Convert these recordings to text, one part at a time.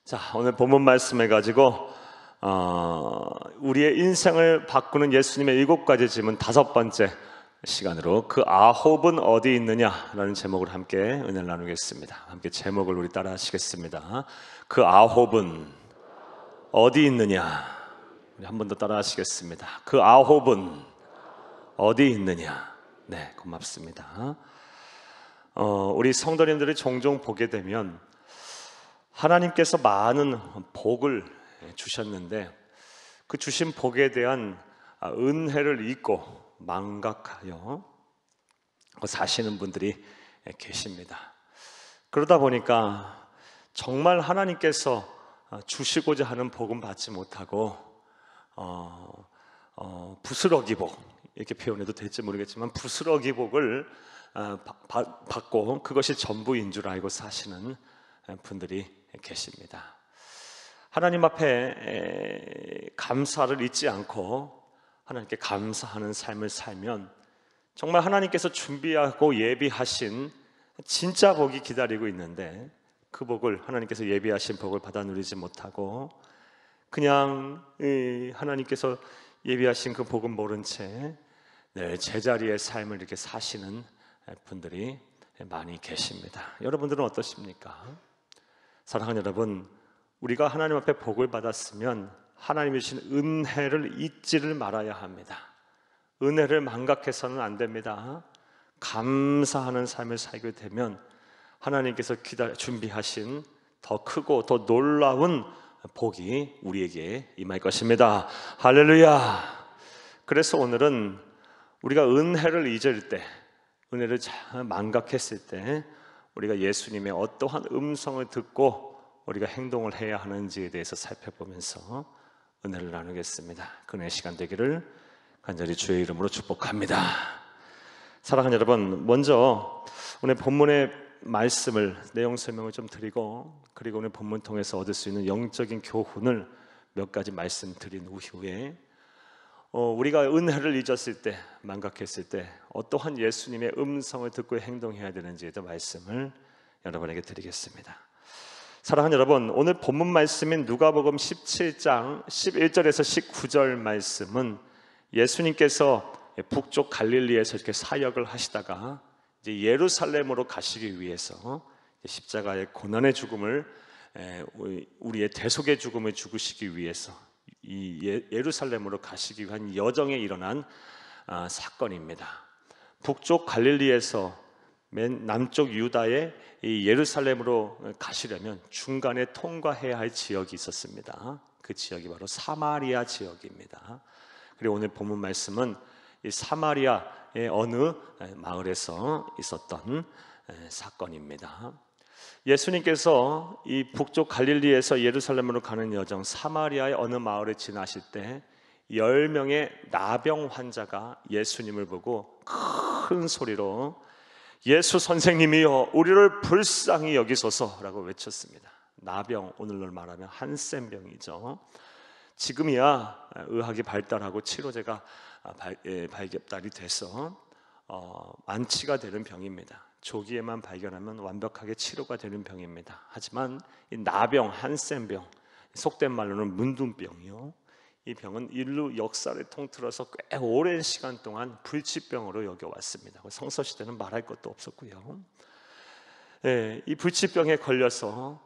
자, 오늘 본문 말씀을 가지고 우리의 인생을 바꾸는 예수님의 7가지 질문 5번째 시간으로 그 아홉은 어디 있느냐라는 제목을 함께 은혜를 나누겠습니다. 함께 제목을 우리 따라 하시겠습니다. 그 아홉은 어디 있느냐. 우리 한 번 더 따라 하시겠습니다. 그 아홉은 어디 있느냐. 네, 고맙습니다. 우리 성도님들이 종종 보게 되면 하나님께서 많은 복을 주셨는데 그 주신 복에 대한 은혜를 잊고 망각하여 사시는 분들이 계십니다. 그러다 보니까 정말 하나님께서 주시고자 하는 복은 받지 못하고 부스러기 복, 이렇게 표현해도 될지 모르겠지만 부스러기 복을 받고 그것이 전부인 줄 알고 사시는 분들이 계십니다. 하나님 앞에 감사를 잊지 않고 하나님께 감사하는 삶을 살면 정말 하나님께서 준비하고 예비하신 진짜 복이 기다리고 있는데 그 복을, 하나님께서 예비하신 복을 받아 누리지 못하고 그냥 하나님께서 예비하신 그 복은 모른 채 늘 제자리의 삶을 이렇게 사시는 분들이 많이 계십니다. 여러분들은 어떠십니까? 사랑하는 여러분, 우리가 하나님 앞에 복을 받았으면 하나님이 주신 은혜를 잊지를 말아야 합니다. 은혜를 망각해서는 안 됩니다. 감사하는 삶을 살게 되면 하나님께서 준비하신 더 크고 더 놀라운 복이 우리에게 임할 것입니다. 할렐루야. 그래서 오늘은 우리가 은혜를 잊을 때, 은혜를 망각했을 때 우리가 예수님의 어떠한 음성을 듣고 우리가 행동을 해야 하는지에 대해서 살펴보면서 은혜를 나누겠습니다. 그의 시간 되기를 간절히 주의 이름으로 축복합니다. 사랑하는 여러분, 먼저 오늘 본문의 말씀을, 내용 설명을 좀 드리고 그리고 오늘 본문 통해서 얻을 수 있는 영적인 교훈을 몇 가지 말씀드린 후에 우리가 은혜를 잊었을 때, 망각했을 때 어떠한 예수님의 음성을 듣고 행동해야 되는지에 대한 말씀을 여러분에게 드리겠습니다. 사랑하는 여러분, 오늘 본문 말씀인 누가복음 17장 11절에서 19절 말씀은 예수님께서 북쪽 갈릴리에서 이렇게 사역을 하시다가 이제 예루살렘으로 가시기 위해서 십자가의 고난의 죽음을, 우리의 대속의 죽음을 죽으시기 위해서 이 예루살렘으로 가시기 위한 여정에 일어난 사건입니다. 북쪽 갈릴리에서 맨 남쪽 유다의 이 예루살렘으로 가시려면 중간에 통과해야 할 지역이 있었습니다. 그 지역이 바로 사마리아 지역입니다. 그리고 오늘 본문 말씀은 이 사마리아의 어느 마을에서 있었던 사건입니다. 예수님께서 이 북쪽 갈릴리에서 예루살렘으로 가는 여정, 사마리아의 어느 마을을 지나실 때 10명의 나병 환자가 예수님을 보고 큰 소리로 예수 선생님이여 우리를 불쌍히 여기소서라고 외쳤습니다. 나병, 오늘날 말하면 한센병이죠. 지금이야 의학이 발달하고 치료제가 발견이 돼서 완치가 되는 병입니다. 조기에만 발견하면 완벽하게 치료가 되는 병입니다. 하지만 이 나병, 한센병, 속된 말로는 문둥병이요, 이 병은 인류 역사를 통틀어서 꽤 오랜 시간 동안 불치병으로 여겨왔습니다. 성서시대는 말할 것도 없었고요. 이 불치병에 걸려서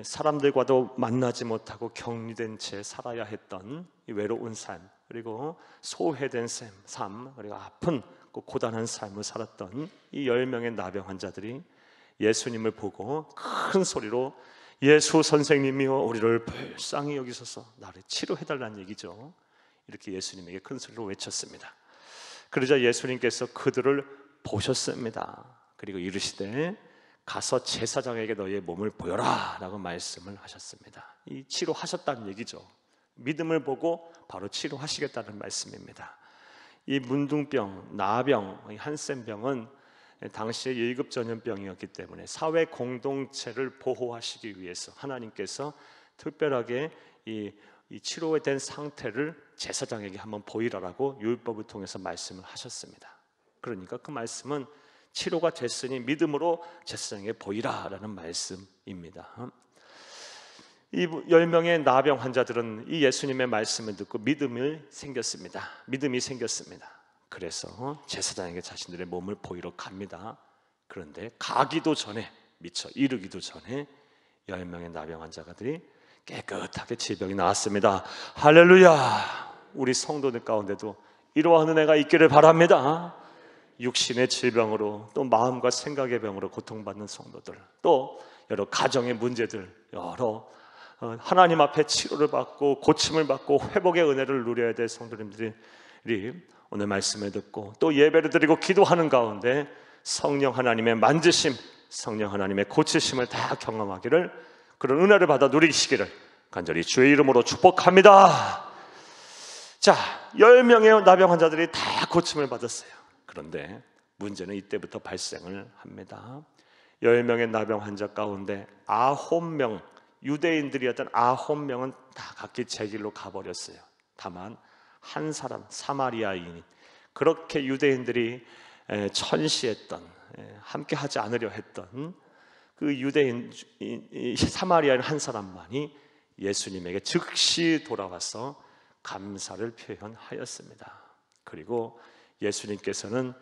사람들과도 만나지 못하고 격리된 채 살아야 했던 이 외로운 삶, 그리고 소외된 삶, 그리고 아픈 고단한 삶을 살았던 이 10명의 나병 환자들이 예수님을 보고 큰 소리로 예수 선생님이여 우리를 불쌍히 여기소서, 나를 치료해달라는 얘기죠. 이렇게 예수님에게 큰 소리로 외쳤습니다. 그러자 예수님께서 그들을 보셨습니다. 그리고 이르시되 가서 제사장에게 너희의 몸을 보여라 라고 말씀을 하셨습니다. 이 치료하셨다는 얘기죠. 믿음을 보고 바로 치료하시겠다는 말씀입니다. 이 문둥병, 나병, 한센병은 당시의 1급 전염병이었기 때문에 사회 공동체를 보호하시기 위해서 하나님께서 특별하게 이 치료된 상태를 제사장에게 한번 보이라라고 율법을 통해서 말씀을 하셨습니다. 그러니까 그 말씀은 치료가 됐으니 믿음으로 제사장에게 보이라라는 말씀입니다. 이 10명의 나병 환자들은 이 예수님의 말씀을 듣고 믿음이 생겼습니다. 그래서 제사장에게 자신들의 몸을 보이러 갑니다. 그런데 가기도 전에, 미처 이르기도 전에 10명의 나병 환자들이 깨끗하게 질병이 나았습니다. 할렐루야! 우리 성도들 가운데도 이러한 은혜가 있기를 바랍니다. 육신의 질병으로, 또 마음과 생각의 병으로 고통받는 성도들, 또 여러 가정의 문제들, 여러 하나님 앞에 치료를 받고 고침을 받고 회복의 은혜를 누려야 될 성도님들이 오늘 말씀을 듣고 또 예배를 드리고 기도하는 가운데 성령 하나님의 만지심, 성령 하나님의 고치심을 다 경험하기를, 그런 은혜를 받아 누리시기를 간절히 주의 이름으로 축복합니다. 자, 10명의 나병 환자들이 다 고침을 받았어요. 그런데 문제는 이때부터 발생을 합니다. 10명의 나병 환자 가운데 9명, 유대인들이었던 9명은 다 각기 제 길로 가버렸어요. 다만 한 사람, 사마리아인이, 그렇게 유대인들이 천시했던, 함께 하지 않으려 했던 그 유대인 사마리아인 한 사람만이 예수님에게 즉시 돌아와서 감사를 표현하였습니다. 그리고 예수님께서는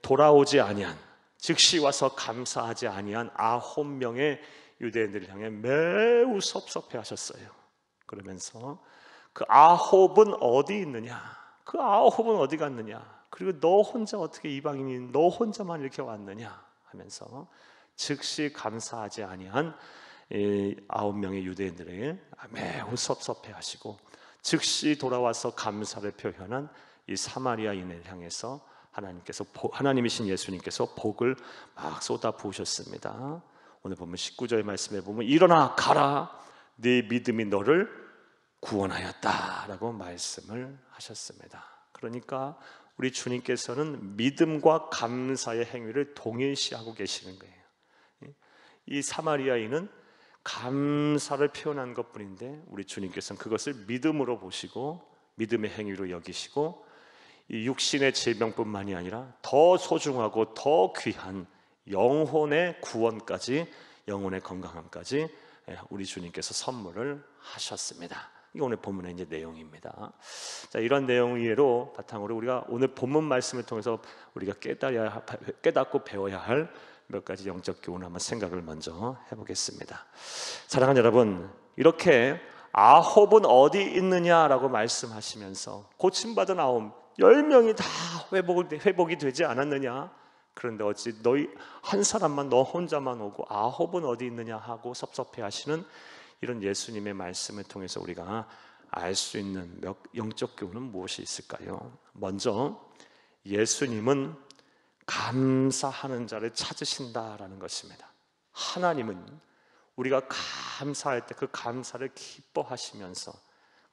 돌아오지 아니한, 즉시 와서 감사하지 아니한 9명의 유대인들을 향해 매우 섭섭해 하셨어요. 그러면서 그 9은 어디 있느냐, 그 9은 어디 갔느냐, 그리고 너 혼자 어떻게 이방인이 너 혼자만 이렇게 왔느냐 하면서 즉시 감사하지 아니한 9명의 유대인들에게 매우 섭섭해 하시고, 즉시 돌아와서 감사를 표현한 이 사마리아인을 향해서 하나님이신 예수님께서 복을 막 쏟아 부으셨습니다. 오늘 보면 19절의 말씀에 보면 일어나 가라, 네 믿음이 너를 구원하였다 라고 말씀을 하셨습니다. 그러니까 우리 주님께서는 믿음과 감사의 행위를 동일시하고 계시는 거예요. 이 사마리아인은 감사를 표현한 것뿐인데 우리 주님께서는 그것을 믿음으로 보시고 믿음의 행위로 여기시고, 이 육신의 질병뿐만이 아니라 더 소중하고 더 귀한 영혼의 구원까지, 영혼의 건강함까지 우리 주님께서 선물을 하셨습니다. 이게 오늘 본문의 이제 내용입니다. 자, 이런 내용으로 바탕으로 우리가 오늘 본문 말씀을 통해서 우리가 깨닫고 배워야 할 몇 가지 영적 교훈을 한번 생각을 먼저 해보겠습니다. 사랑하는 여러분, 이렇게 9은 어디 있느냐라고 말씀하시면서 고침받은 10명이 다 회복이 되지 않았느냐? 그런데 어찌 너희 한 사람만, 너 혼자만 오고 9은 어디 있느냐 하고 섭섭해 하시는 이런 예수님의 말씀을 통해서 우리가 알 수 있는 영적 교훈은 무엇이 있을까요? 먼저 예수님은 감사하는 자를 찾으신다라는 것입니다. 하나님은 우리가 감사할 때 그 감사를 기뻐하시면서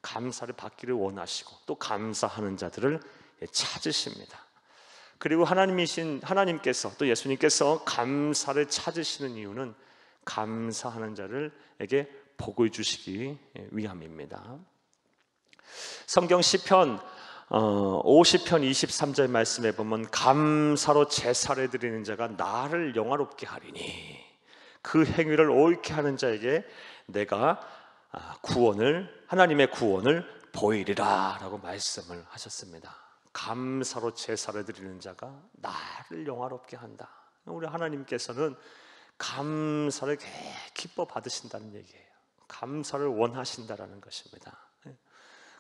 감사를 받기를 원하시고 또 감사하는 자들을 찾으십니다. 그리고 하나님께서 또 예수님께서 감사를 찾으시는 이유는 감사하는 자들에게 복을 주시기 위함입니다. 성경 시편 50편 23절 말씀에 보면 감사로 제사를 드리는 자가 나를 영화롭게 하리니 그 행위를 옳게 하는 자에게 내가 하나님의 구원을 보이리라 라고 말씀을 하셨습니다. 감사로 제사를 드리는 자가 나를 영화롭게 한다. 우리 하나님께서는 감사를 기뻐 받으신다는 얘기예요. 감사를 원하신다라는 것입니다.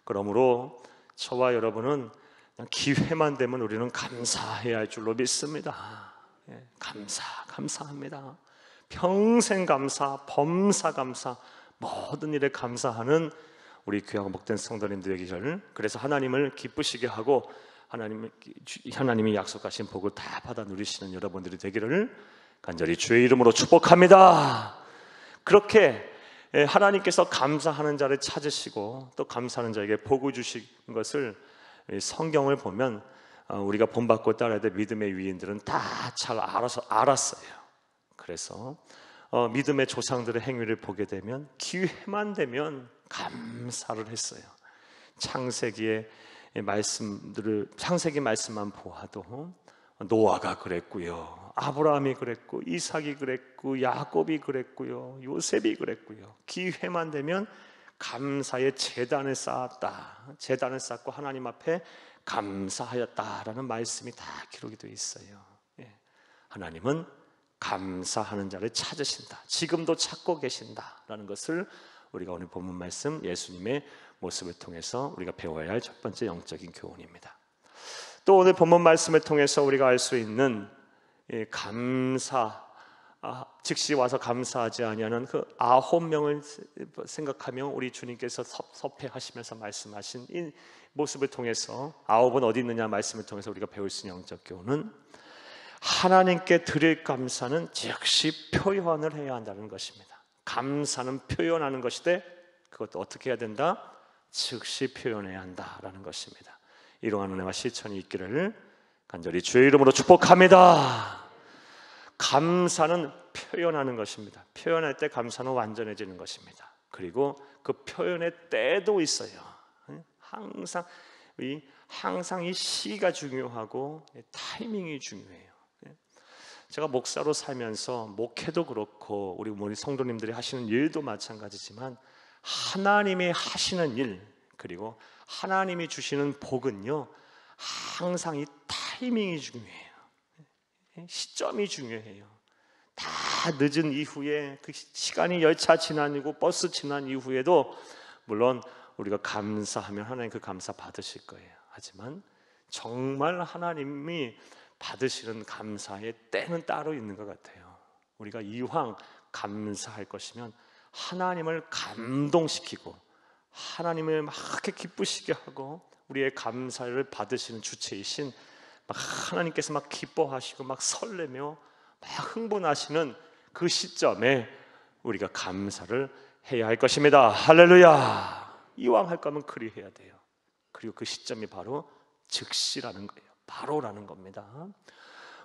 그러므로 저와 여러분은 그냥 기회만 되면 우리는 감사해야 할 줄로 믿습니다. 감사합니다. 평생 감사, 범사 감사, 모든 일에 감사하는 우리 귀하고 복된 성도님들 되기를, 그래서 하나님을 기쁘시게 하고 하나님이 약속하신 복을 다 받아 누리시는 여러분들이 되기를 간절히 주의 이름으로 축복합니다. 그렇게 하나님께서 감사하는 자를 찾으시고 또 감사하는 자에게 복을 주신 것을 성경을 보면 우리가 본받고 따라야 될 믿음의 위인들은 다 잘 알았어요. 그래서 믿음의 조상들의 행위를 보게 되면 기회만 되면 감사를 했어요. 창세기 말씀만 보아도 노아가 그랬고요, 아브라함이 그랬고, 이삭이 그랬고, 야곱이 그랬고요, 요셉이 그랬고요. 기회만 되면 감사의 제단을 쌓았다. 제단을 쌓고 하나님 앞에 감사하였다라는 말씀이 다 기록이 되어 있어요. 하나님은 감사하는 자를 찾으신다. 지금도 찾고 계신다라는 것을 우리가 오늘 본문 말씀 예수님의 모습을 통해서 우리가 배워야 할 첫 번째 영적인 교훈입니다. 또 오늘 본문 말씀을 통해서 우리가 알 수 있는 감사, 즉시 와서 감사하지 아니하는 그 9명을 생각하며 우리 주님께서 섭회하시면서 말씀하신 이 모습을 통해서 9은 어디 있느냐 말씀을 통해서 우리가 배울 수 있는 영적 교훈은 하나님께 드릴 감사는 즉시 표현을 해야 한다는 것입니다. 감사는 표현하는 것이되 그것도 어떻게 해야 된다? 즉시 표현해야 한다라는 것입니다. 이러한 은혜와 실천이 있기를 간절히 주의 이름으로 축복합니다. 감사는 표현하는 것입니다. 표현할 때 감사는 완전해지는 것입니다. 그리고 그 표현의 때도 있어요. 항상 이 시가 중요하고 타이밍이 중요해요. 제가 목사로 살면서 목회도 그렇고 우리 성도님들이 하시는 일도 마찬가지지만 하나님이 하시는 일 그리고 하나님이 주시는 복은요 항상 이 타이밍이 중요해요. 시점이 중요해요. 다 늦은 이후에 그 시간이 열차 지나고 버스 지난 이후에도 물론 우리가 감사하면 하나님 그 감사 받으실 거예요. 하지만 정말 하나님이 받으시는 감사의 때는 따로 있는 것 같아요. 우리가 이왕 감사할 것이면 하나님을 감동시키고 하나님을 막 기쁘시게 하고 우리의 감사를 받으시는 주체이신 막 하나님께서 막 기뻐하시고 막 설레며 막 흥분하시는 그 시점에 우리가 감사를 해야 할 것입니다. 할렐루야. 이왕 할 거면 그리해야 돼요. 그리고 그 시점이 바로 즉시라는 거예요. 바로라는 겁니다.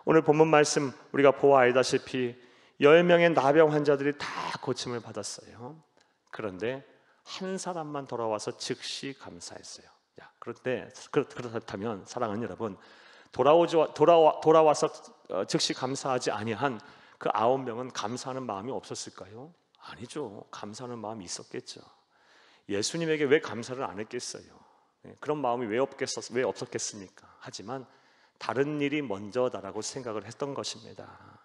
오늘 본문 말씀 우리가 보아 알다시피 10명의 나병 환자들이 다 고침을 받았어요. 그런데 한 사람만 돌아와서 즉시 감사했어요. 그런데 그렇다면 사랑하는 여러분, 돌아와서 즉시 감사하지 아니한 그 9명은 감사하는 마음이 없었을까요? 아니죠. 감사하는 마음이 있었겠죠. 예수님에게 왜 감사를 안 했겠어요? 그런 마음이 왜 없었겠습니까? 하지만 다른 일이 먼저다라고 생각을 했던 것입니다.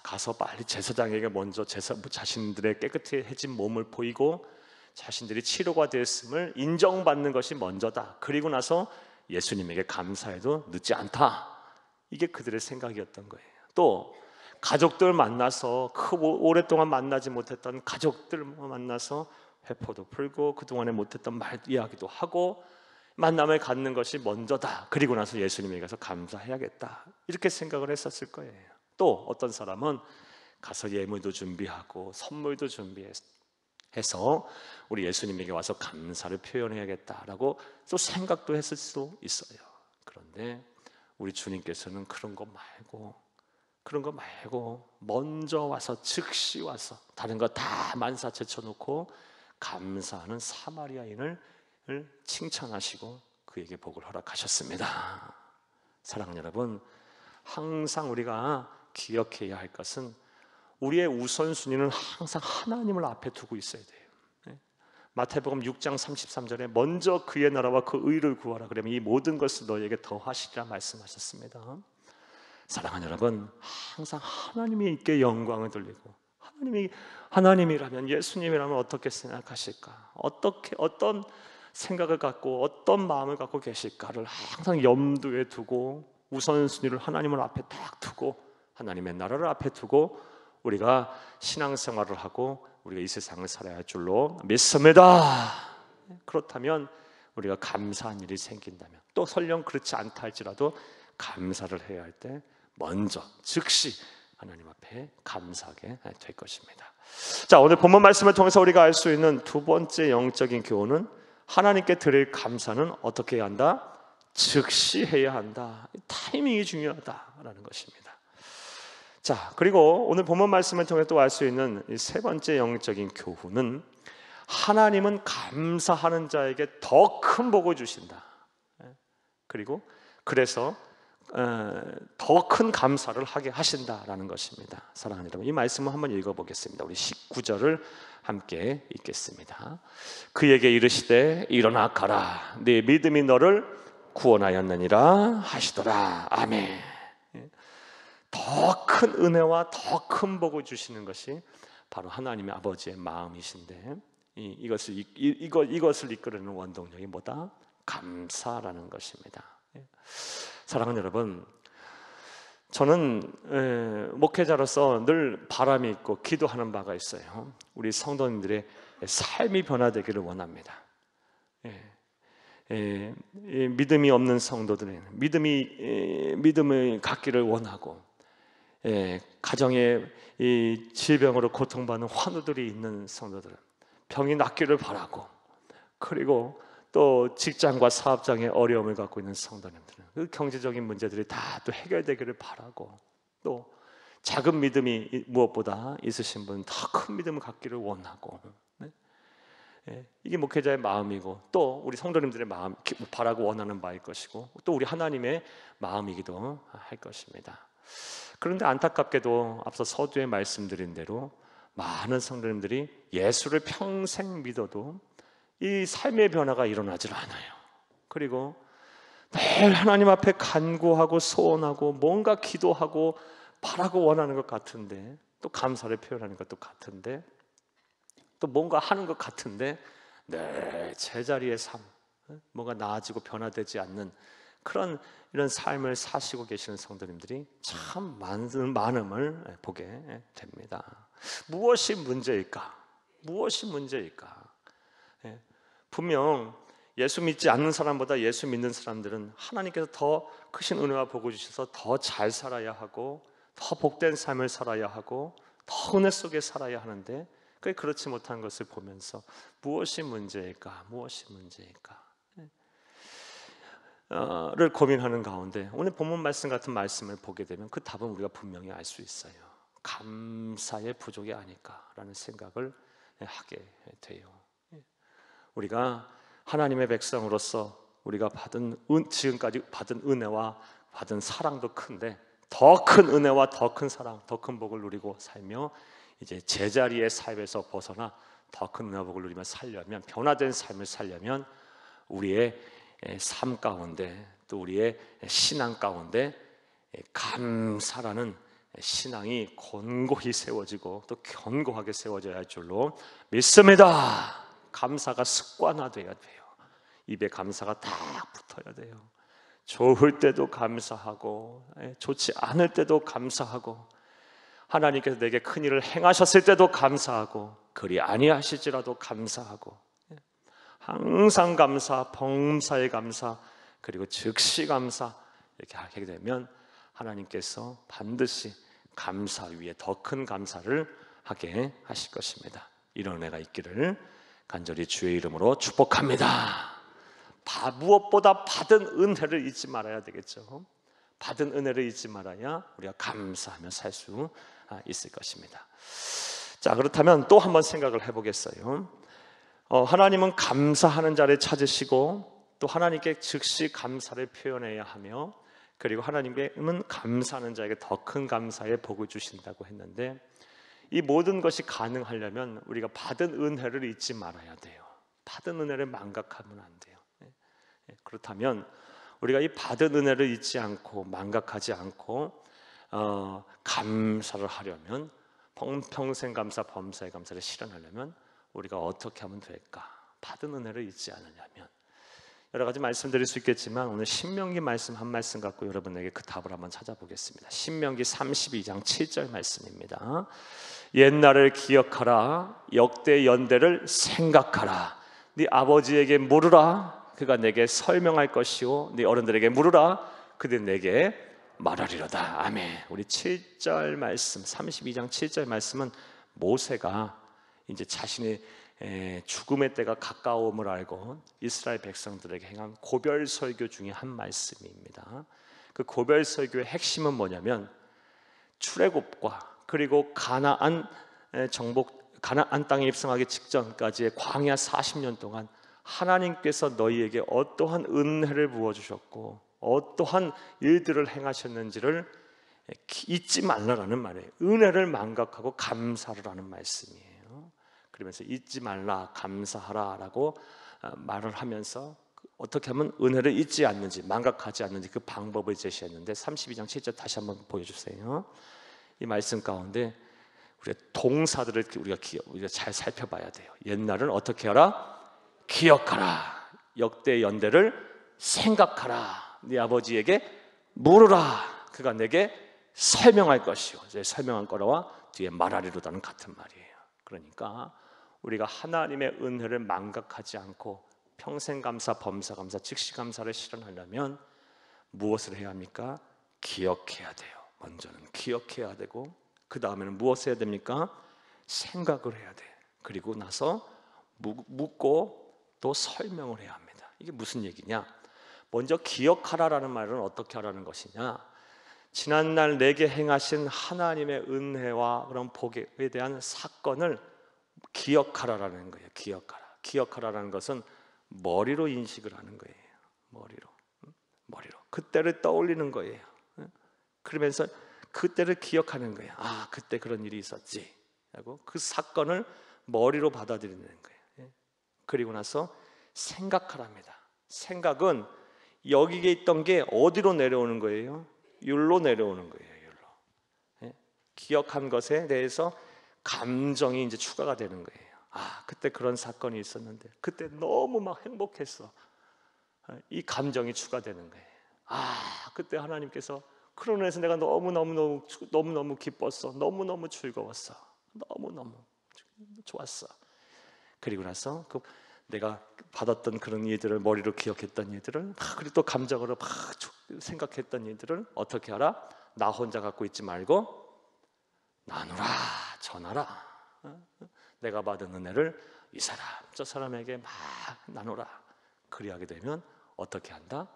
가서 빨리 제사장에게 먼저 자신들의 깨끗해진 몸을 보이고 자신들이 치료가 되었음을 인정받는 것이 먼저다. 그리고 나서 예수님에게 감사해도 늦지 않다. 이게 그들의 생각이었던 거예요. 또 가족들 만나서 오랫동안 만나지 못했던 가족들 만나서 회포도 풀고 그동안에 못했던 말 이야기도 하고 만남을 갖는 것이 먼저다. 그리고 나서 예수님에게 가서 감사해야겠다. 이렇게 생각을 했었을 거예요. 또 어떤 사람은 가서 예물도 준비하고 선물도 준비해서 우리 예수님에게 와서 감사를 표현해야겠다라고 또 생각도 했을 수도 있어요. 그런데 우리 주님께서는 그런 거 말고 먼저 와서 즉시 와서 다른 거 다 만사 제쳐놓고 감사하는 사마리아인을 칭찬하시고 그에게 복을 허락하셨습니다. 사랑하는 여러분, 항상 우리가 기억해야 할 것은 우리의 우선순위는 항상 하나님을 앞에 두고 있어야 돼요. 마태복음 6장 33절에 먼저 그의 나라와 그 의를 구하라 그러면 이 모든 것을 너에게 더하시리라 말씀하셨습니다. 사랑하는 여러분, 항상 하나님이 있게 영광을 돌리고 하나님이라면 예수님이라면 어떻게 생각하실까? 어떤 생각을 갖고 어떤 마음을 갖고 계실까를 항상 염두에 두고 우선순위를 하나님을 앞에 딱 두고 하나님의 나라를 앞에 두고 우리가 신앙생활을 하고 우리가 이 세상을 살아야 할 줄로 믿습니다. 그렇다면 우리가 감사한 일이 생긴다면 또 설령 그렇지 않다 할지라도 감사를 해야 할 때 먼저 즉시 하나님 앞에 감사하게 될 것입니다. 자, 오늘 본문 말씀을 통해서 우리가 알 수 있는 두 번째 영적인 교훈은 하나님께 드릴 감사는 어떻게 해야 한다? 즉시 해야 한다. 타이밍이 중요하다라는 것입니다. 자, 그리고 오늘 본문 말씀을 통해 또 알 수 있는 세 번째 영적인 교훈은 하나님은 감사하는 자에게 더 큰 복을 주신다. 그리고 그래서 더 큰 감사를 하게 하신다라는 것입니다. 사랑하는 여러분, 이 말씀을 한번 읽어보겠습니다. 우리 19절을 함께 읽겠습니다. 그에게 이르시되 일어나 가라, 네 믿음이 너를 구원하였느니라 하시더라. 아멘. 더 큰 은혜와 더 큰 복을 주시는 것이 바로 하나님의 아버지의 마음이신데, 이것을 이끌어내는 원동력이 뭐다? 감사라는 것입니다. 사랑하는 여러분, 저는 목회자로서 늘 바람이 있고 기도하는 바가 있어요. 우리 성도님들의 삶이 변화되기를 원합니다. 믿음이 없는 성도들은 믿음을 갖기를 원하고, 가정에 이 질병으로 고통받는 환우들이 있는 성도들은 병이 낫기를 바라고, 그리고 또 직장과 사업장에 어려움을 갖고 있는 성도님들은 그 경제적인 문제들이 다 또 해결되기를 바라고, 또 작은 믿음이 무엇보다 있으신 분은 더 큰 믿음을 갖기를 원하고, 이게 목회자의 마음이고, 또 우리 성도님들의 마음, 바라고 원하는 바일 것이고, 또 우리 하나님의 마음이기도 할 것입니다. 그런데 안타깝게도 앞서 서두에 말씀드린 대로 많은 성도님들이 예수를 평생 믿어도 이 삶의 변화가 일어나질 않아요. 그리고 늘 하나님 앞에 간구하고 소원하고 뭔가 기도하고 바라고 원하는 것 같은데, 또 감사를 표현하는 것도 같은데, 또 뭔가 하는 것 같은데 늘 제자리의 삶, 뭔가 나아지고 변화되지 않는 이런 삶을 사시고 계시는 성도님들이 참 많음을 보게 됩니다. 무엇이 문제일까? 무엇이 문제일까? 분명 예수 믿지 않는 사람보다 예수 믿는 사람들은 하나님께서 더 크신 은혜와 복을 주셔서 더 잘 살아야 하고, 더 복된 삶을 살아야 하고, 더 은혜 속에 살아야 하는데, 그렇지 못한 것을 보면서 무엇이 문제일까? 무엇이 문제일까? 를 고민하는 가운데 오늘 본문 말씀 같은 말씀을 보게 되면 그 답은 우리가 분명히 알 수 있어요. 감사의 부족이 아닐까라는 생각을 하게 돼요. 우리가 하나님의 백성으로서 우리가 지금까지 받은 은혜와 받은 사랑도 큰데, 더 큰 은혜와 더 큰 사랑, 더 큰 복을 누리고 살며, 이제 제자리의 삶에서 벗어나 더 큰 은혜와 복을 누리며 살려면, 변화된 삶을 살려면 우리의 삶 가운데, 또 우리의 신앙 가운데 감사라는 신앙이 곤고히 세워지고 또 견고하게 세워져야 할 줄로 믿습니다. 감사가 습관화되어야 돼요. 입에 감사가 딱 붙어야 돼요. 좋을 때도 감사하고, 좋지 않을 때도 감사하고, 하나님께서 내게 큰 일을 행하셨을 때도 감사하고, 그리 아니하실지라도 감사하고, 항상 감사, 범사에 감사, 그리고 즉시 감사, 이렇게 하게 되면 하나님께서 반드시 감사 위에 더 큰 감사를 하게 하실 것입니다. 이런 은혜가 있기를 간절히 주의 이름으로 축복합니다. 무엇보다 받은 은혜를 잊지 말아야 되겠죠. 받은 은혜를 잊지 말아야 우리가 감사하며 살 수 있을 것입니다. 자, 그렇다면 또 한번 생각을 해보겠어요. 하나님은 감사하는 자를 찾으시고, 또 하나님께 즉시 감사를 표현해야 하며, 그리고 하나님은 감사하는 자에게 더 큰 감사의 복을 주신다고 했는데, 이 모든 것이 가능하려면 우리가 받은 은혜를 잊지 말아야 돼요. 받은 은혜를 망각하면 안 돼요. 그렇다면 우리가 이 받은 은혜를 잊지 않고 망각하지 않고 감사를 하려면, 평생 감사, 범사의 감사를 실현하려면 우리가 어떻게 하면 될까? 받은 은혜를 잊지 않으려면 여러 가지 말씀드릴 수 있겠지만, 오늘 신명기 말씀 한 말씀 갖고 여러분에게 그 답을 한번 찾아보겠습니다. 신명기 32장 7절 말씀입니다. 옛날을 기억하라, 역대 연대를 생각하라. 네 아버지에게 물으라, 그가 내게 설명할 것이요, 네 어른들에게 물으라, 그들 내게 말하리로다. 아멘. 우리 7절 말씀, 32장 7절 말씀은 모세가 이제 자신의 죽음의 때가 가까움을 알고 이스라엘 백성들에게 행한 고별 설교 중에 한 말씀입니다. 그 고별 설교의 핵심은 뭐냐면, 출애굽과 그리고 가나안 땅에 입성하기 직전까지의 광야 40년 동안 하나님께서 너희에게 어떠한 은혜를 부어주셨고, 어떠한 일들을 행하셨는지를 잊지 말라라는 말이에요. 은혜를 망각하고 감사를 하는 말씀이에요. 그러면서 잊지 말라, 감사하라라고 말을 하면서 어떻게 하면 은혜를 잊지 않는지, 망각하지 않는지 그 방법을 제시했는데 32장 7절 다시 한번 보여주세요. 이 말씀 가운데 우리가 동사들을 우리가 잘 살펴봐야 돼요. 옛날을 어떻게 하라? 기억하라. 역대 연대를 생각하라. 네 아버지에게 물으라. 그가 내게 설명할 것이요. 설명한 거라와 뒤에 말하리로다는 같은 말이에요. 그러니까 우리가 하나님의 은혜를 망각하지 않고 평생 감사, 범사 감사, 즉시 감사를 실현하려면 무엇을 해야 합니까? 기억해야 돼요. 먼저는 기억해야 되고 그 다음에는 무엇을 해야 됩니까? 생각을 해야 돼. 그리고 나서 묻고 또 설명을 해야 합니다. 이게 무슨 얘기냐? 먼저 기억하라라는 말은 어떻게 하라는 것이냐? 지난날 내게 행하신 하나님의 은혜와 그런 복에 대한 사건을 기억하라라는 거예요. 기억하라라는 것은 머리로 인식을 하는 거예요. 머리로 그때를 떠올리는 거예요. 그러면서 그때를 기억하는 거예요. 아, 그때 그런 일이 있었지 하고 그 사건을 머리로 받아들이는 거예요. 그리고 나서 생각하랍니다. 생각은 여기에 있던 게 어디로 내려오는 거예요? 율로 내려오는 거예요. 율로. 기억한 것에 대해서 감정이 이제 추가가 되는 거예요. 아, 그때 그런 사건이 있었는데 그때 너무 막 행복했어. 이 감정이 추가되는 거예요. 아, 그때 하나님께서 그런 의해서 내가 너무너무 기뻤어. 너무너무 즐거웠어. 너무너무 좋았어. 그리고 나서 내가 받았던 그런 일들을 머리로 기억했던 일들을 그리고 또 감정으로 막 생각했던 일들을 어떻게 하라? 나 혼자 갖고 있지 말고 나누라, 전하라. 내가 받은 은혜를 이 사람 저 사람에게 막 나누라. 그리하게 되면 어떻게 한다?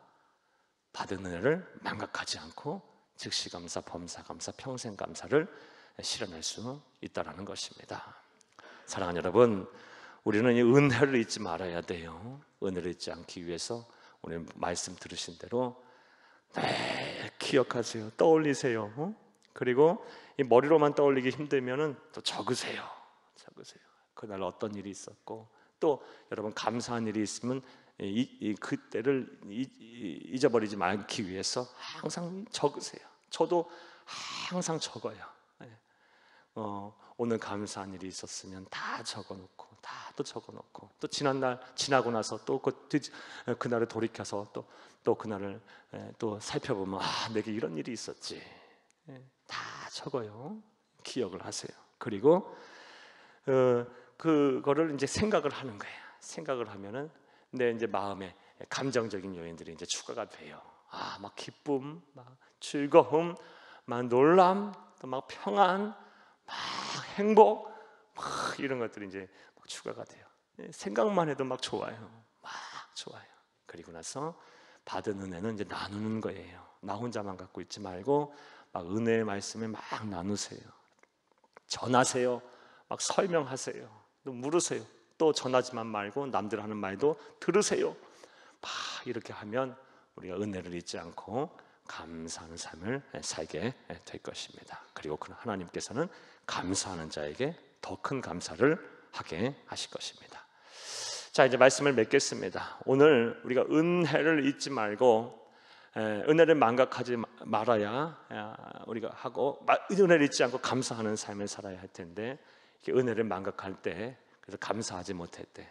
받은 은혜를 망각하지 않고 즉시 감사, 범사 감사, 평생 감사를 실현할 수 있다는 것입니다. 사랑하는 여러분, 우리는 이 은혜를 잊지 말아야 돼요. 은혜를 잊지 않기 위해서 오늘 말씀 들으신 대로 기억하세요. 떠올리세요. 그리고 이 머리로만 떠올리기 힘들면은 또 적으세요. 그날 어떤 일이 있었고 또 여러분 감사한 일이 있으면 그때를 잊어버리지 않기 위해서 항상 적으세요. 저도 항상 적어요. 오늘 감사한 일이 있었으면 다 적어놓고 또 적어놓고 또 지나고 나서 또 그날을 돌이켜서 또 그날을 또 살펴보면 내게 이런 일이 있었지. 다 적어요. 기억을 하세요. 그리고 그거를 이제 생각을 하는 거예요. 생각을 하면은 내 이제 마음에 감정적인 요인들이 이제 추가가 돼요. 막 기쁨, 막 즐거움, 막 놀람, 또 막 평안, 막 행복, 막 이런 것들이 이제 막 추가가 돼요. 생각만 해도 막 좋아요. 그리고 나서 받은 은혜는 이제 나누는 거예요. 나 혼자만 갖고 있지 말고 막 은혜의 말씀을 막 나누세요. 전하세요. 막 설명하세요. 또 물으세요. 또 전하지만 말고 남들 하는 말도 들으세요. 막 이렇게 하면 우리가 은혜를 잊지 않고 감사하는 삶을 살게 될 것입니다. 그리고 하나님께서는 감사하는 자에게 더 큰 감사를 하게 하실 것입니다. 자, 이제 말씀을 맺겠습니다. 오늘 우리가 은혜를 잊지 말고 은혜를 망각하지 말아야 우리가 하고 은혜를 잊지 않고 감사하는 삶을 살아야 할 텐데 은혜를 망각할 때 그래서 감사하지 못할 때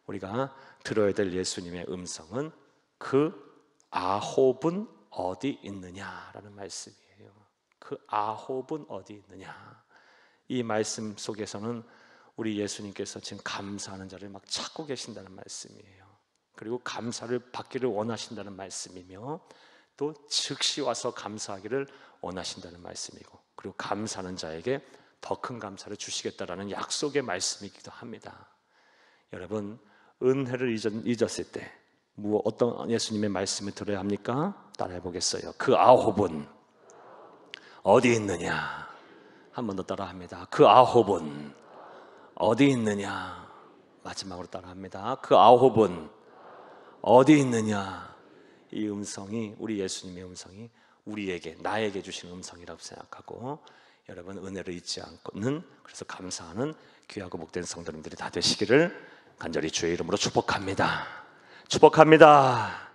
우리가 들어야 될 예수님의 음성은 그 아홉은 어디 있느냐라는 말씀이에요. 그 아홉은 어디 있느냐. 이 말씀 속에서는 우리 예수님께서 지금 감사하는 자를 막 찾고 계신다는 말씀이에요. 그리고 감사를 받기를 원하신다는 말씀이며 또 즉시 와서 감사하기를 원하신다는 말씀이고 그리고 감사하는 자에게 더 큰 감사를 주시겠다라는 약속의 말씀이기도 합니다. 여러분, 은혜를 잊었을 때 어떤 예수님의 말씀을 들어야 합니까? 따라해 보겠어요. 그 아홉은 어디 있느냐? 한 번 더 따라합니다. 그 아홉은 어디 있느냐? 마지막으로 따라합니다. 그 아홉은 어디 있느냐? 이 음성이, 우리 예수님의 음성이 우리에게, 나에게 주신 음성이라고 생각하고, 여러분 은혜를 잊지 않고는, 그래서 감사하는 귀하고 복된 성도님들이 다 되시기를 간절히 주의 이름으로 축복합니다. 축복합니다.